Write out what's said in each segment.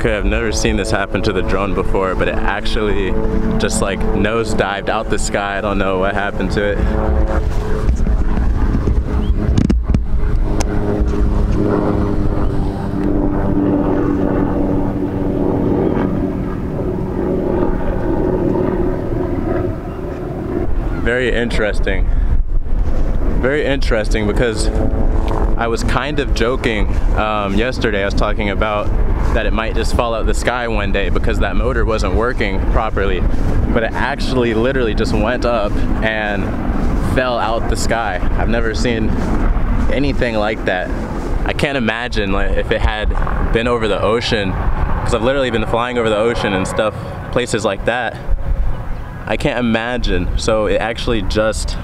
Okay, I've never seen this happen to the drone before, but it actually just like nosedived out the sky. I don't know what happened to it. Very interesting. Very interesting because I was kind of joking yesterday. I was talking about that it might just fall out of the sky one day because that motor wasn't working properly, but it actually literally just went up and fell out the sky. I've never seen anything like that. I can't imagine like, if it had been over the ocean, because I've literally been flying over the ocean and stuff, places like that. I can't imagine. So it actually just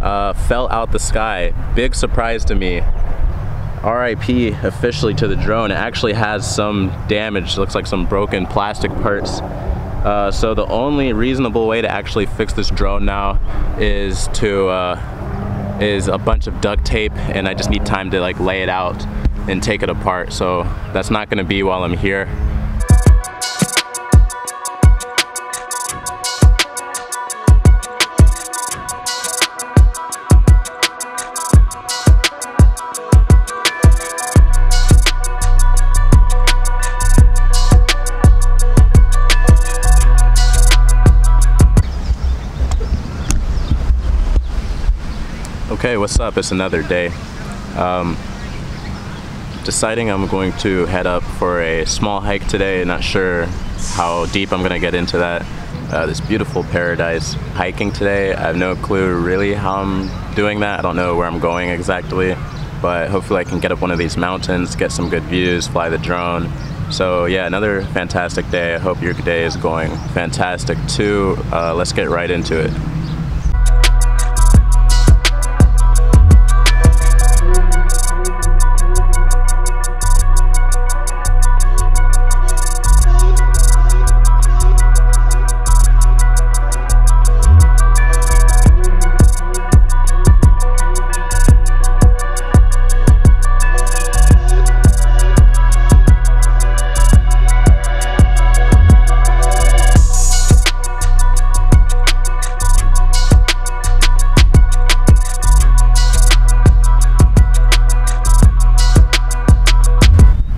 fell out the sky. Big surprise to me. RIP officially to the drone. It actually has some damage. It looks like some broken plastic parts. So the only reasonable way to actually fix this drone now is a bunch of duct tape, and I just need time to like lay it out and take it apart. So that's not going to be while I'm here. Okay, what's up? It's another day. Deciding I'm going to head up for a small hike today. Not sure how deep I'm gonna get into that. This beautiful paradise hiking today. I have no clue really how I'm doing that. I don't know where I'm going exactly, but hopefully I can get up one of these mountains, get some good views, fly the drone. So yeah, another fantastic day. I hope your day is going fantastic too. Let's get right into it.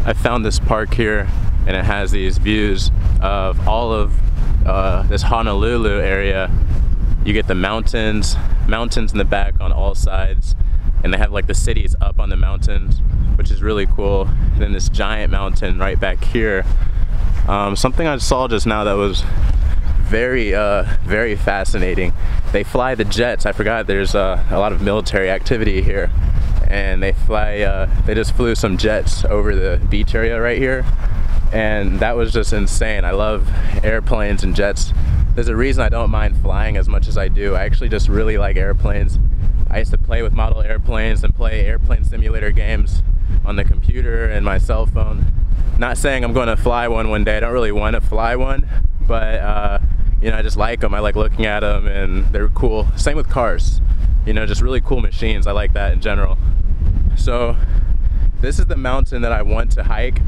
I found this park here, and it has these views of all of this Honolulu area. You get the mountains in the back on all sides, and they have like the cities up on the mountains, which is really cool. And then this giant mountain right back here. Something I saw just now that was very fascinating. They fly the jets. I forgot there's a lot of military activity here. And they fly, they just flew some jets over the beach area right here, and that was just insane. I love airplanes and jets. There's a reason I don't mind flying as much as I do. I actually just really like airplanes. I used to play with model airplanes and play airplane simulator games on the computer and my cell phone. Not saying I'm going to fly one day. I don't really want to fly one, but you know, I just like them. I like looking at them, and they're cool. Same with cars. You know, just really cool machines. I like that in general. So this is the mountain that I want to hike.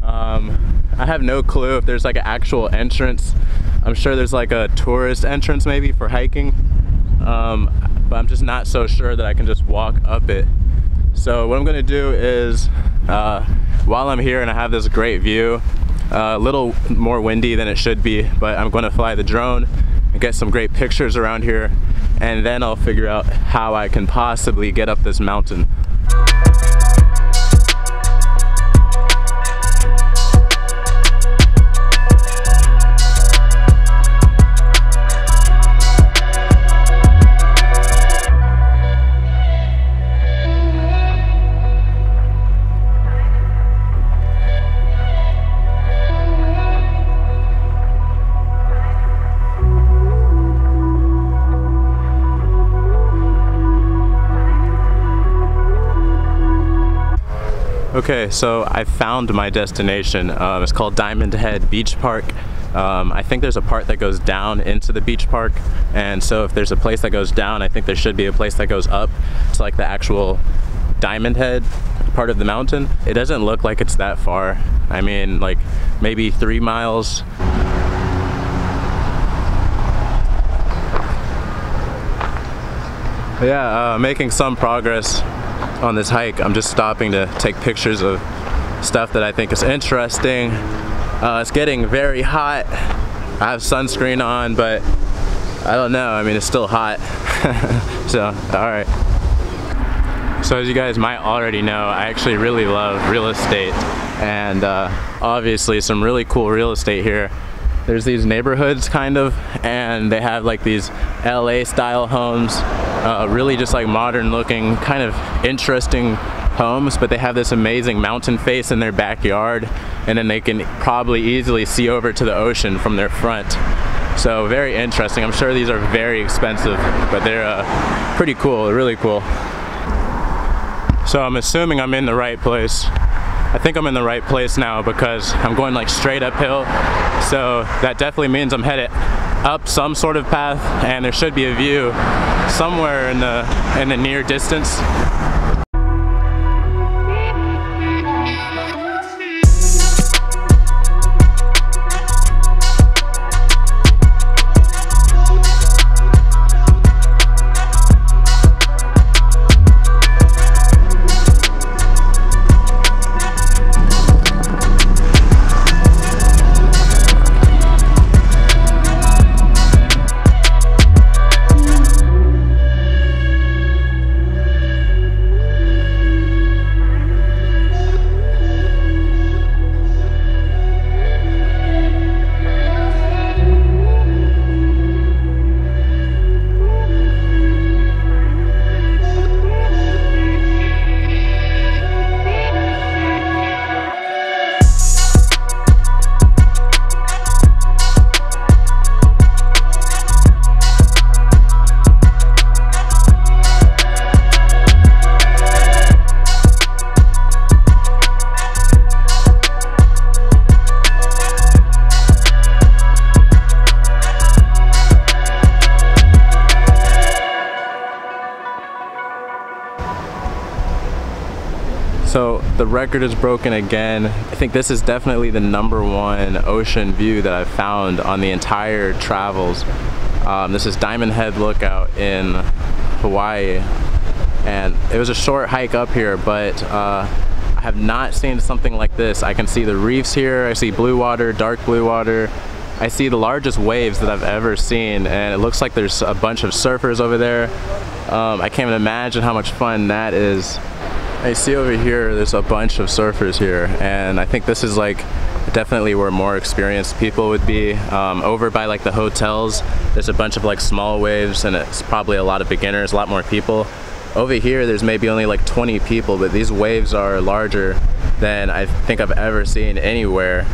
I have no clue if there's like an actual entrance. I'm sure there's like a tourist entrance maybe for hiking, but I'm just not so sure that I can just walk up it. So what I'm gonna do is, while I'm here and I have this great view, a little more windy than it should be, but I'm gonna fly the drone and get some great pictures around here, and then I'll figure out how I can possibly get up this mountain. Okay, so I found my destination. It's called Diamond Head Beach Park. I think there's a part that goes down into the beach park, and so if there's a place that goes down, I think there should be a place that goes up to like the actual Diamond Head part of the mountain. It doesn't look like it's that far. I mean, like maybe 3 miles. But yeah, making some progress on this hike. I'm just stopping to take pictures of stuff that I think is interesting. It's getting very hot. I have sunscreen on, but I don't know, I mean, it's still hot. So, alright. So as you guys might already know, I actually really love real estate, and obviously some really cool real estate here. There's these neighborhoods kind of, and they have like these LA style homes, really just like modern looking, kind of interesting homes, but they have this amazing mountain face in their backyard, and then they can probably easily see over to the ocean from their front. So very interesting. I'm sure these are very expensive, but they're pretty cool, really cool. So I'm assuming I'm in the right place. I think I'm in the right place now because I'm going like straight uphill. So that definitely means I'm headed up some sort of path, and there should be a view somewhere in the near distance. So the record is broken again. I think this is definitely the #1 ocean view that I've found on the entire travels. This is Diamond Head Lookout in Hawaii, and it was a short hike up here, but I have not seen something like this. I can see the reefs here, I see blue water, dark blue water. I see the largest waves that I've ever seen, and it looks like there's a bunch of surfers over there. I can't even imagine how much fun that is. I see over here there's a bunch of surfers here, and I think this is like definitely where more experienced people would be. Over by like the hotels, there's a bunch of like small waves, and it's probably a lot of beginners, a lot more people. Over here there's maybe only like 20 people, but these waves are larger than I think I've ever seen anywhere.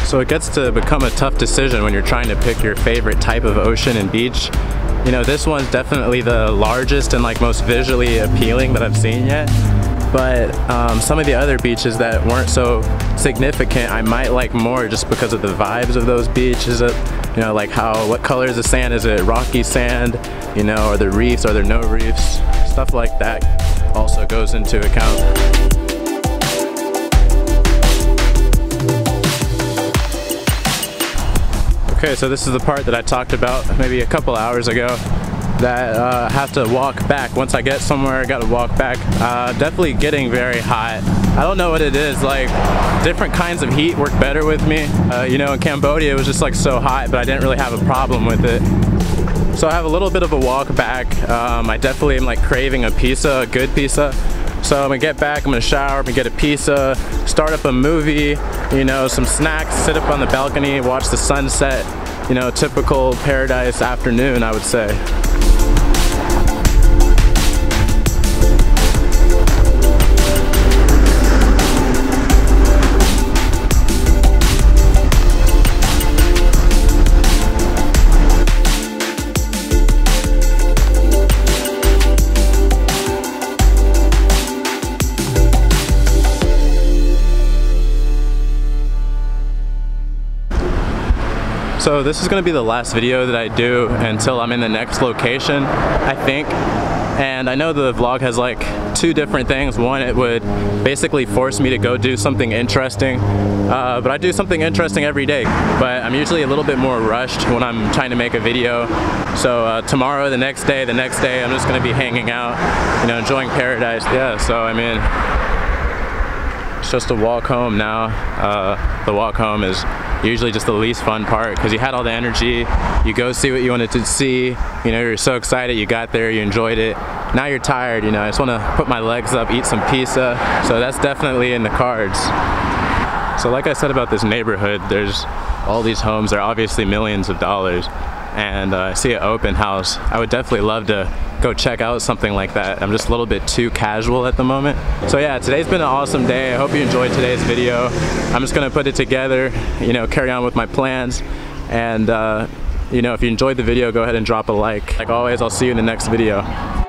So it gets to become a tough decision when you're trying to pick your favorite type of ocean and beach. You know, this one's definitely the largest and like most visually appealing that I've seen yet. But some of the other beaches that weren't so significant, I might like more just because of the vibes of those beaches. You know, like what color is the sand? Is it rocky sand? You know, are there reefs? Are there no reefs? Stuff like that also goes into account. Okay, so this is the part that I talked about maybe a couple hours ago, that I have to walk back. Once I get somewhere, I gotta walk back. Definitely getting very hot. I don't know what it is, like different kinds of heat work better with me. You know, in Cambodia it was just like so hot, but I didn't really have a problem with it. So I have a little bit of a walk back. I definitely am like craving a pizza, a good pizza. So I'm gonna get back, I'm gonna shower, I'm gonna get a pizza, start up a movie, you know, some snacks, sit up on the balcony, watch the sunset, you know, typical paradise afternoon, I would say. So this is going to be the last video that I do until I'm in the next location, I think. And I know the vlog has like two different things. One, it would basically force me to go do something interesting, but I do something interesting every day. But I'm usually a little bit more rushed when I'm trying to make a video. So tomorrow, the next day, I'm just going to be hanging out, you know, enjoying paradise. Yeah, so I mean, it's just a walk home now. The walk home is usually just the least fun part because you had all the energy, you go see what you wanted to see, you know, you're so excited, you got there, you enjoyed it. Now you're tired, you know, I just want to put my legs up, eat some pizza, so that's definitely in the cards. So like I said about this neighborhood, there's all these homes, they're obviously millions of dollars, and I see an open house. I would definitely love to go check out something like that. I'm just a little bit too casual at the moment. So yeah, today's been an awesome day. I hope you enjoyed today's video. I'm just gonna put it together, you know, carry on with my plans. And you know, if you enjoyed the video, go ahead and drop a like. Like always, I'll see you in the next video.